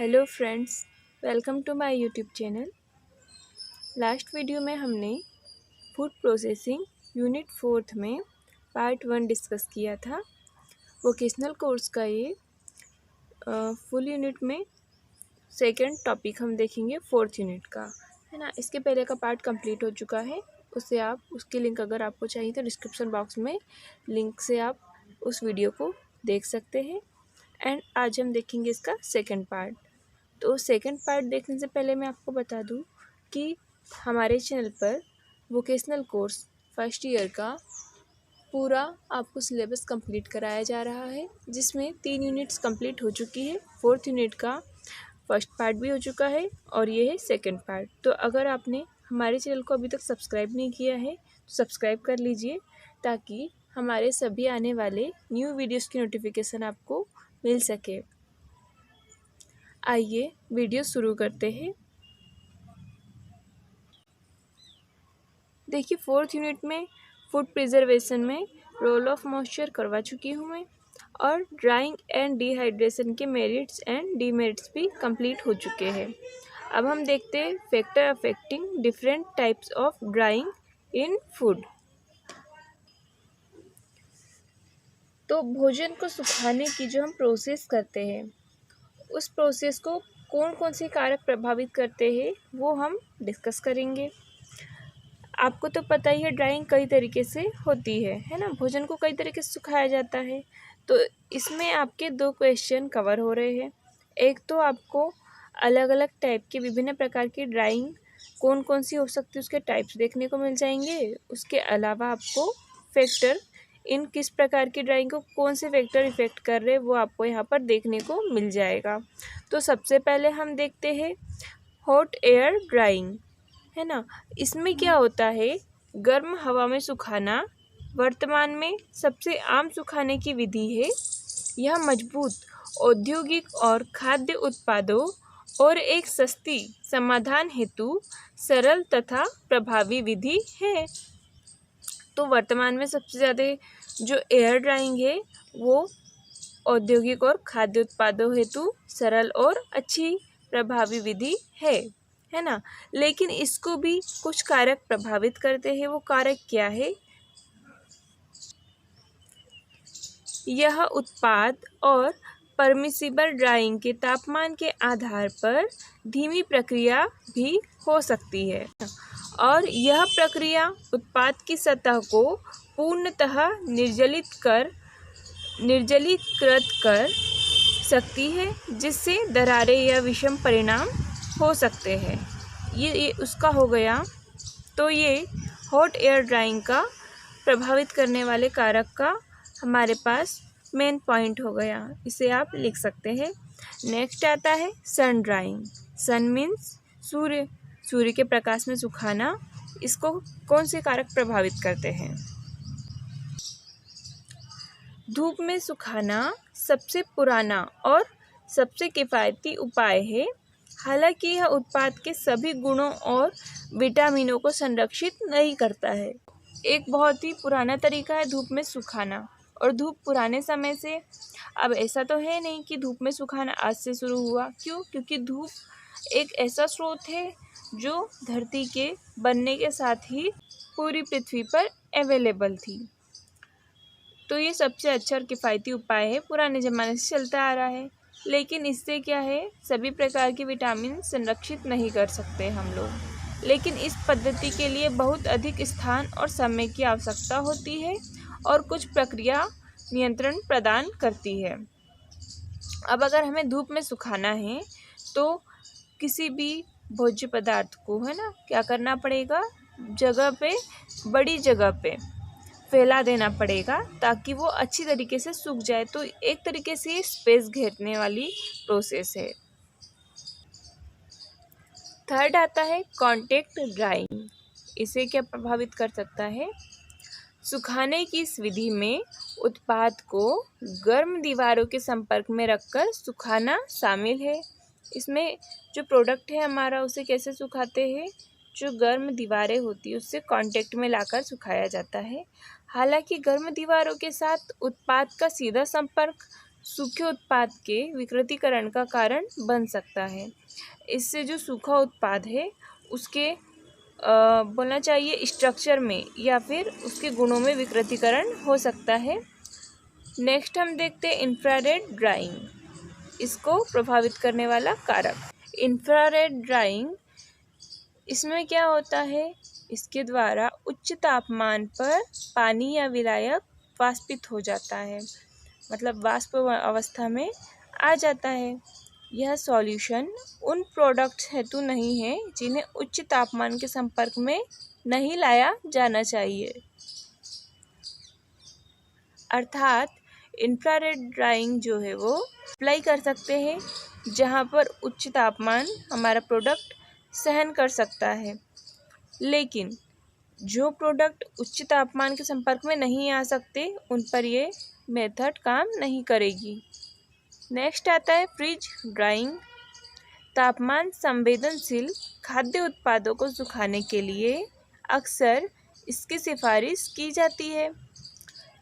Hello friends, welcome to my YouTube channel. Last video में हमने food processing unit 4 में part 1 discuss किया था। वोकेशनल कोर्स का ये फुल यूनिट में सेकंड टॉपिक हम देखेंगे 4th यूनिट का, है ना। इसके पहले का पार्ट कंप्लीट हो चुका है, उसकी लिंक अगर आपको चाहिए तो डिस्क्रिप्शन बॉक्स में लिंक से आप उस वीडियो को देख सकते हैं। एंड आज हम देखेंगे इसका सेकंड पार्ट। तो सेकंड पार्ट देखने से पहले मैं आपको बता दूं कि हमारे चैनल पर वोकेशनल कोर्स फर्स्ट ईयर का पूरा आपको सिलेबस कंप्लीट कराया जा रहा है, जिसमें 3 यूनिट्स कंप्लीट हो चुकी है। 4th यूनिट का फर्स्ट पार्ट भी हो चुका है और ये है सेकंड पार्ट। तो अगर आपने हमारे चैनल को अभी तक सब्सक्राइब नहीं किया है तो सब्सक्राइब कर लीजिए, ताकि हमारे सभी आने वाले न्यू वीडियोज़ की नोटिफिकेशन आपको मिल सके। आइए वीडियो शुरू करते हैं। देखिए 4th यूनिट में फूड प्रिजर्वेशन में रोल ऑफ मॉइस्चर करवा चुकी हूँ मैं, और ड्राइंग एंड डिहाइड्रेशन के मेरिट्स एंड डीमेरिट्स भी कंप्लीट हो चुके हैं। अब हम देखते हैं factor affecting different types of drawing in food. तो भोजन को सुखाने की जो हम प्रोसेस करते हैं, उस प्रोसेस को कौन कौन से कारक प्रभावित करते हैं वो हम डिस्कस करेंगे। आपको तो पता ही है ड्राइंग कई तरीके से होती है ना। भोजन को कई तरीके से सुखाया जाता है। तो इसमें आपके 2 क्वेश्चन कवर हो रहे हैं। एक तो आपको अलग अलग टाइप के विभिन्न प्रकार की ड्राइंग कौन कौन सी हो सकती है उसके टाइप्स देखने को मिल जाएंगे। उसके अलावा आपको फैक्टर, इन किस प्रकार की ड्राइंग को कौन से फैक्टर इफ़ेक्ट कर रहे हैं वो आपको यहाँ पर देखने को मिल जाएगा। तो सबसे पहले हम देखते हैं हॉट एयर ड्राइंग, है ना। इसमें क्या होता है, गर्म हवा में सुखाना वर्तमान में सबसे आम सुखाने की विधि है। यह मजबूत औद्योगिक और खाद्य उत्पादों और एक सस्ती समाधान हेतु सरल तथा प्रभावी विधि है। तो वर्तमान में सबसे ज़्यादा जो एयर ड्राइंग है वो औद्योगिक और खाद्य उत्पादों हेतु सरल और अच्छी प्रभावी विधि है ना। लेकिन इसको भी कुछ कारक प्रभावित करते हैं। वो कारक क्या है? यह उत्पाद और परमिसिबल ड्राइंग के तापमान के आधार पर धीमी प्रक्रिया भी हो सकती है, और यह प्रक्रिया उत्पाद की सतह को पूर्णतः निर्जलीकृत कर सकती है, जिससे दरारें या विषम परिणाम हो सकते हैं। ये उसका हो गया। तो ये हॉट एयर ड्राइंग का प्रभावित करने वाले कारक का हमारे पास मेन पॉइंट हो गया, इसे आप लिख सकते हैं। नेक्स्ट आता है सन ड्राइंग। सन मीन्स सूर्य के प्रकाश में सुखाना। इसको कौन से कारक प्रभावित करते हैं? धूप में सुखाना सबसे पुराना और सबसे किफ़ायती उपाय है। हालांकि यह उत्पाद के सभी गुणों और विटामिनों को संरक्षित नहीं करता है। एक बहुत ही पुराना तरीका है धूप में सुखाना, और धूप पुराने समय से, अब ऐसा तो है नहीं कि धूप में सुखाना आज से शुरू हुआ। क्यों? क्योंकि धूप एक ऐसा स्रोत है जो धरती के बनने के साथ ही पूरी पृथ्वी पर अवेलेबल थी। तो ये सबसे अच्छा और किफ़ायती उपाय है, पुराने ज़माने से चलता आ रहा है। लेकिन इससे क्या है, सभी प्रकार के विटामिन संरक्षित नहीं कर सकते हम लोग। लेकिन इस पद्धति के लिए बहुत अधिक स्थान और समय की आवश्यकता होती है, और कुछ प्रक्रिया नियंत्रण प्रदान करती है। अब अगर हमें धूप में सुखाना है तो किसी भी भोज्य पदार्थ को, है ना, क्या करना पड़ेगा, जगह पे, बड़ी जगह पे फैला देना पड़ेगा, ताकि वो अच्छी तरीके से सूख जाए। तो एक तरीके से ये स्पेस घेरने वाली प्रोसेस है। थर्ड आता है कॉन्टेक्ट ड्राइंग। इसे क्या प्रभावित कर सकता है? सुखाने की इस विधि में उत्पाद को गर्म दीवारों के संपर्क में रखकर सुखाना शामिल है। इसमें जो प्रोडक्ट है हमारा, उसे कैसे सुखाते हैं, जो गर्म दीवारें होती है उससे कांटेक्ट में लाकर सुखाया जाता है। हालांकि गर्म दीवारों के साथ उत्पाद का सीधा संपर्क सूखे उत्पाद के विकृतीकरण का कारण बन सकता है। इससे जो सूखा उत्पाद है उसके बोलना चाहिए स्ट्रक्चर में या फिर उसके गुणों में विकृतीकरण हो सकता है। नेक्स्ट हम देखते हैं इंफ्रारेड ड्राइंग, इसको प्रभावित करने वाला कारक। इंफ्रारेड ड्राइंग, इसमें क्या होता है, इसके द्वारा उच्च तापमान पर पानी या विलायक वाष्पित हो जाता है, मतलब वाष्प अवस्था में आ जाता है। यह सॉल्यूशन उन प्रोडक्ट्स हेतु नहीं है जिन्हें उच्च तापमान के संपर्क में नहीं लाया जाना चाहिए। अर्थात इंफ्रारेड ड्राइंग जो है वो अप्लाई कर सकते हैं जहाँ पर उच्च तापमान हमारा प्रोडक्ट सहन कर सकता है, लेकिन जो प्रोडक्ट उच्च तापमान के संपर्क में नहीं आ सकते उन पर ये मेथड काम नहीं करेगी। नेक्स्ट आता है फ्रीज ड्राइंग। तापमान संवेदनशील खाद्य उत्पादों को सुखाने के लिए अक्सर इसकी सिफारिश की जाती है,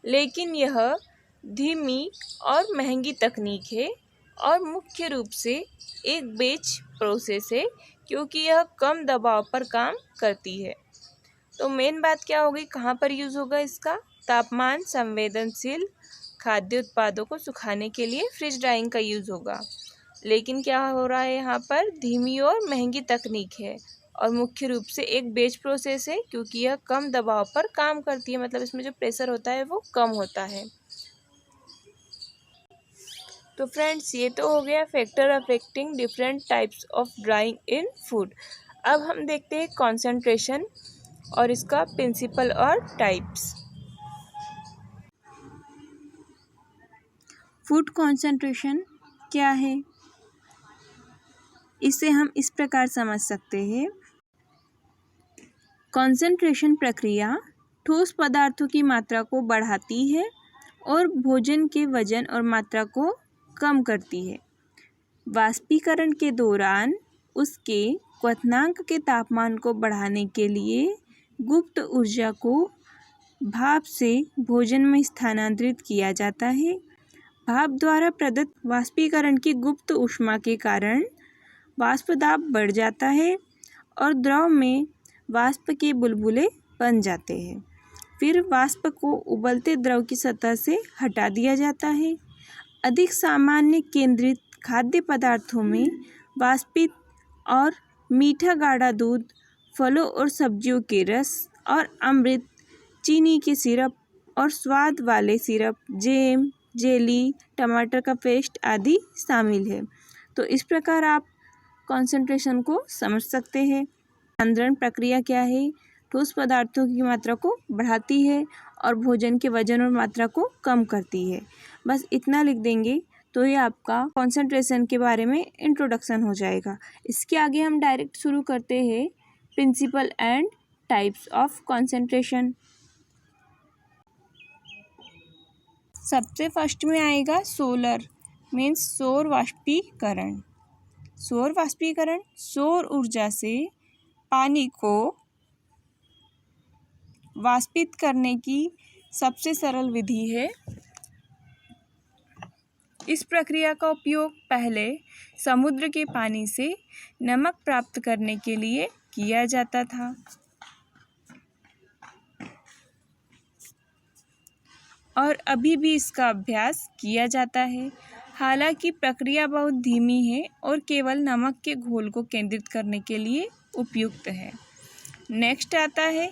लेकिन यह धीमी और महंगी तकनीक है और मुख्य रूप से एक बैच प्रोसेस है, क्योंकि यह कम दबाव पर काम करती है। तो मेन बात क्या होगी, कहाँ पर यूज़ होगा इसका, तापमान संवेदनशील खाद्य उत्पादों को सुखाने के लिए फ्रिज ड्राइंग का यूज़ होगा, लेकिन क्या हो रहा है यहाँ पर, धीमी और महंगी तकनीक है और मुख्य रूप से एक बैच प्रोसेस है, क्योंकि यह कम दबाव पर काम करती है, मतलब इसमें जो प्रेशर होता है वो कम होता है। तो फ्रेंड्स, ये तो हो गया factor affecting different types of drawing in food. अब हम देखते हैं कॉन्सेंट्रेशन और इसका प्रिंसिपल और टाइप्स। फूड कॉन्सेंट्रेशन क्या है, इसे हम इस प्रकार समझ सकते हैं। कॉन्सेंट्रेशन प्रक्रिया ठोस पदार्थों की मात्रा को बढ़ाती है और भोजन के वजन और मात्रा को कम करती है। वाष्पीकरण के दौरान उसके क्वथनांक के तापमान को बढ़ाने के लिए गुप्त ऊर्जा को भाप से भोजन में स्थानांतरित किया जाता है। भाप द्वारा प्रदत्त वाष्पीकरण की गुप्त ऊष्मा के कारण वाष्प दाब बढ़ जाता है और द्रव में वाष्प के बुलबुले बन जाते हैं। फिर वाष्प को उबलते द्रव की सतह से हटा दिया जाता है। अधिक सामान्य केंद्रित खाद्य पदार्थों में वाष्पित और मीठा गाढ़ा दूध, फलों और सब्जियों के रस और अमृत, चीनी के सिरप और स्वाद वाले सिरप, जैम, जेली, टमाटर का पेस्ट आदि शामिल है। तो इस प्रकार आप कॉन्सेंट्रेशन को समझ सकते हैं। सांद्रण प्रक्रिया क्या है, ठोस पदार्थों की मात्रा को बढ़ाती है और भोजन के वजन और मात्रा को कम करती है। बस इतना लिख देंगे तो ये आपका कॉन्सेंट्रेशन के बारे में इंट्रोडक्शन हो जाएगा। इसके आगे हम डायरेक्ट शुरू करते हैं principle and types of concentration. सबसे फर्स्ट में आएगा सोलर, मीन्स सौर वाष्पीकरण। सौर वाष्पीकरण सौर ऊर्जा से पानी को वाष्पित करने की सबसे सरल विधि है। इस प्रक्रिया का उपयोग पहले समुद्र के पानी से नमक प्राप्त करने के लिए किया जाता था और अभी भी इसका अभ्यास किया जाता है। हालांकि प्रक्रिया बहुत धीमी है और केवल नमक के घोल को केंद्रित करने के लिए उपयुक्त है। नेक्स्ट आता है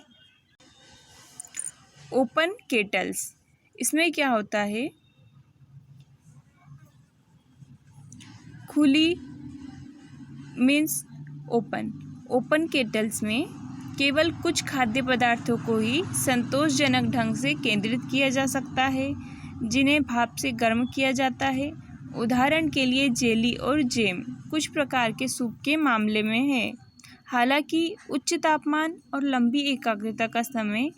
ओपन केटल्स। इसमें क्या होता है, खुली मीन्स ओपन केटल्स में केवल कुछ खाद्य पदार्थों को ही संतोषजनक ढंग से केंद्रित किया जा सकता है, जिन्हें भाप से गर्म किया जाता है। उदाहरण के लिए जेली और जैम कुछ प्रकार के सूप के मामले में है। हालांकि उच्च तापमान और लंबी एकाग्रता का समय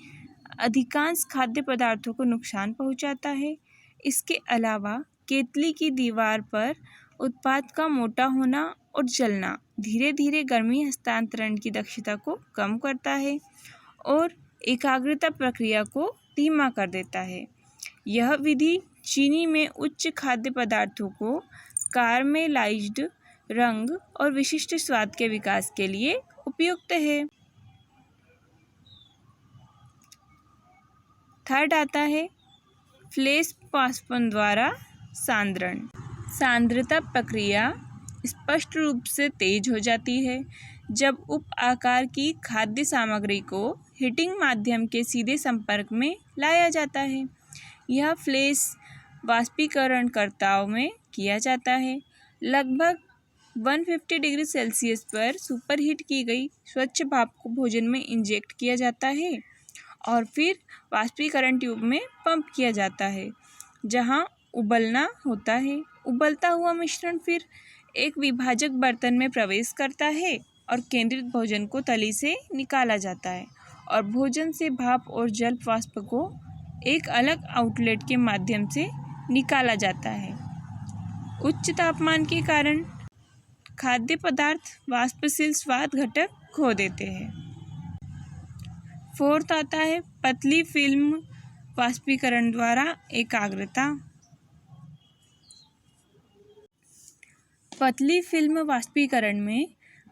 अधिकांश खाद्य पदार्थों को नुकसान पहुंचाता है। इसके अलावा केतली की दीवार पर उत्पाद का मोटा होना और जलना धीरे धीरे गर्मी हस्तांतरण की दक्षता को कम करता है और एकाग्रता प्रक्रिया को धीमा कर देता है। यह विधि चीनी में उच्च खाद्य पदार्थों को कार्मेलाइज्ड रंग और विशिष्ट स्वाद के विकास के लिए उपयुक्त है। थर्ड आता है फ्लेस पासपन द्वारा सांद्रण। सांद्रता प्रक्रिया स्पष्ट रूप से तेज हो जाती है जब उप आकार की खाद्य सामग्री को हीटिंग माध्यम के सीधे संपर्क में लाया जाता है। यह फ्लेस वाष्पीकरणकर्ताओं में किया जाता है। लगभग 150 डिग्री सेल्सियस पर सुपरहीट की गई स्वच्छ भाप को भोजन में इंजेक्ट किया जाता है और फिर वाष्पीकरण ट्यूब में पंप किया जाता है जहां उबलना होता है। उबलता हुआ मिश्रण फिर एक विभाजक बर्तन में प्रवेश करता है और केंद्रित भोजन को तली से निकाला जाता है और भोजन से भाप और जल वाष्प को एक अलग आउटलेट के माध्यम से निकाला जाता है। उच्च तापमान के कारण खाद्य पदार्थ वाष्पशील स्वाद घटक खो देते हैं। फोर्थ आता है पतली फिल्म वाष्पीकरण द्वारा एकाग्रता। पतली फिल्म वाष्पीकरण में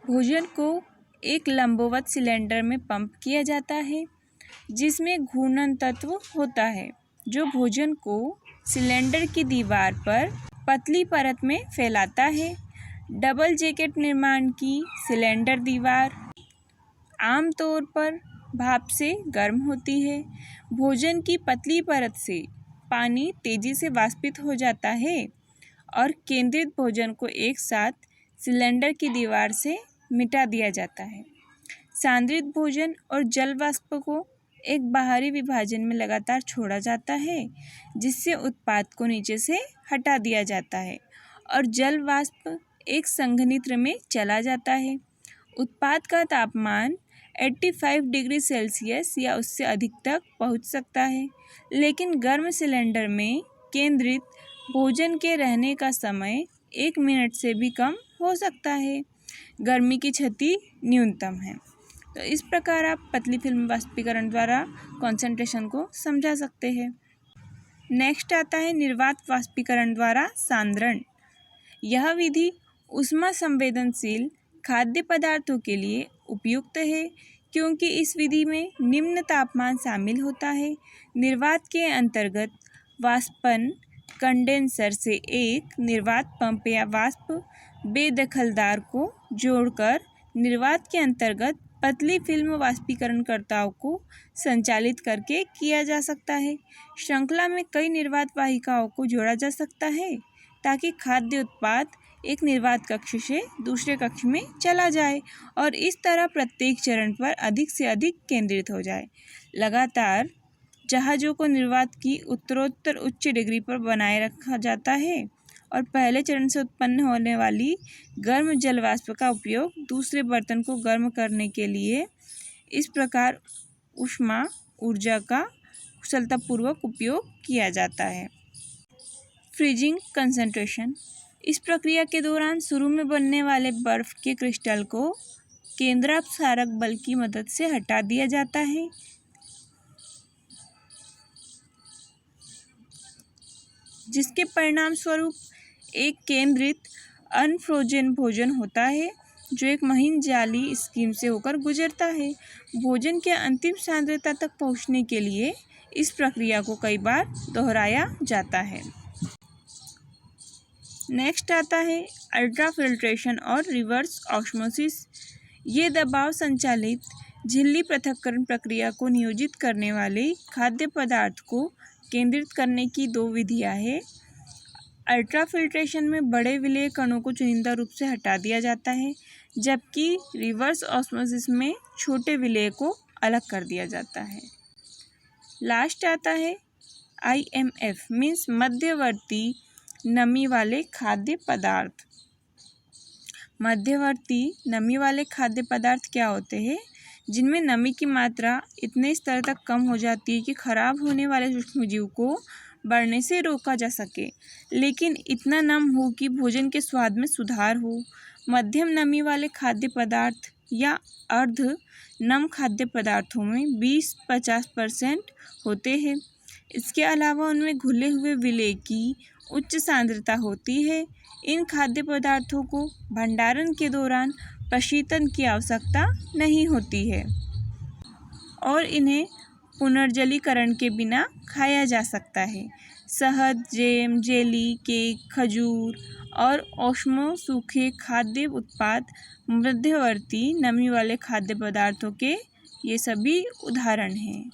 भोजन को एक लंबवत सिलेंडर में पंप किया जाता है जिसमें घूर्णन तत्व होता है जो भोजन को सिलेंडर की दीवार पर पतली परत में फैलाता है। डबल जैकेट निर्माण की सिलेंडर दीवार आमतौर पर भाप से गर्म होती है। भोजन की पतली परत से पानी तेजी से वाष्पित हो जाता है और केंद्रित भोजन को एक साथ सिलेंडर की दीवार से मिटा दिया जाता है। सांद्रित भोजन और जल वाष्प को एक बाहरी विभाजन में लगातार छोड़ा जाता है जिससे उत्पाद को नीचे से हटा दिया जाता है और जल वाष्प एक संघनित्र में चला जाता है। उत्पाद का तापमान 85 डिग्री सेल्सियस या उससे अधिक तक पहुंच सकता है, लेकिन गर्म सिलेंडर में केंद्रित भोजन के रहने का समय 1 मिनट से भी कम हो सकता है। गर्मी की क्षति न्यूनतम है। तो इस प्रकार आप पतली फिल्म वाष्पीकरण द्वारा कॉन्सेंट्रेशन को समझा सकते हैं। नेक्स्ट आता है निर्वात वाष्पीकरण द्वारा सांद्रण। यह विधि ऊष्मा संवेदनशील खाद्य पदार्थों के लिए उपयुक्त है क्योंकि इस विधि में निम्न तापमान शामिल होता है। निर्वात के अंतर्गत वाष्पन कंडेंसर से एक निर्वात पंप या वाष्प बेदखलदार को जोड़कर निर्वात के अंतर्गत पतली फिल्म वाष्पीकरणकर्ताओं को संचालित करके किया जा सकता है। श्रृंखला में कई निर्वात वाहिकाओं को जोड़ा जा सकता है ताकि खाद्य उत्पाद एक निर्वात कक्ष से दूसरे कक्ष में चला जाए और इस तरह प्रत्येक चरण पर अधिक से अधिक केंद्रित हो जाए। लगातार जहाज़ों को निर्वात की उत्तरोत्तर उच्च डिग्री पर बनाए रखा जाता है और पहले चरण से उत्पन्न होने वाली गर्म जल वाष्प का उपयोग दूसरे बर्तन को गर्म करने के लिए इस प्रकार ऊष्मा ऊर्जा का कुशलतापूर्वक उपयोग किया जाता है। Freezing concentration. इस प्रक्रिया के दौरान शुरू में बनने वाले बर्फ के क्रिस्टल को केंद्रापसारक बल की मदद से हटा दिया जाता है। जिसके परिणाम स्वरूप एक केंद्रित अनफ्रोजन भोजन होता है जो एक महीन जाली स्कीम से होकर गुजरता है। भोजन के अंतिम सांद्रता तक पहुंचने के लिए इस प्रक्रिया को कई बार दोहराया जाता है। नेक्स्ट आता है अल्ट्रा फिल्ट्रेशन और रिवर्स ऑस्मोसिस। ये दबाव संचालित झिल्ली पृथक्करण प्रक्रिया को नियोजित करने वाले खाद्य पदार्थ को केंद्रित करने की दो विधियां हैं। अल्ट्रा फिल्ट्रेशन में बड़े विलेय कणों को चुनिंदा रूप से हटा दिया जाता है जबकि रिवर्स ऑस्मोसिस में छोटे विलेय को अलग कर दिया जाता है। लास्ट आता है IMF मीन्स मध्यवर्ती नमी वाले खाद्य पदार्थ। मध्यवर्ती नमी वाले खाद्य पदार्थ क्या होते हैं? जिनमें नमी की मात्रा इतने स्तर तक कम हो जाती है कि खराब होने वाले सूक्ष्मजीव को बढ़ने से रोका जा सके, लेकिन इतना नम हो कि भोजन के स्वाद में सुधार हो। मध्यम नमी वाले खाद्य पदार्थ या अर्ध नम खाद्य पदार्थों में 20-50% होते हैं। इसके अलावा उनमें घुले हुए विलेय की उच्च सांद्रता होती है। इन खाद्य पदार्थों को भंडारण के दौरान प्रशीतन की आवश्यकता नहीं होती है और इन्हें पुनर्जलीकरण के बिना खाया जा सकता है। शहद, जैम, जेली, केक, खजूर और औष्मो सूखे खाद्य उत्पाद मध्यवर्ती नमी वाले खाद्य पदार्थों के ये सभी उदाहरण हैं।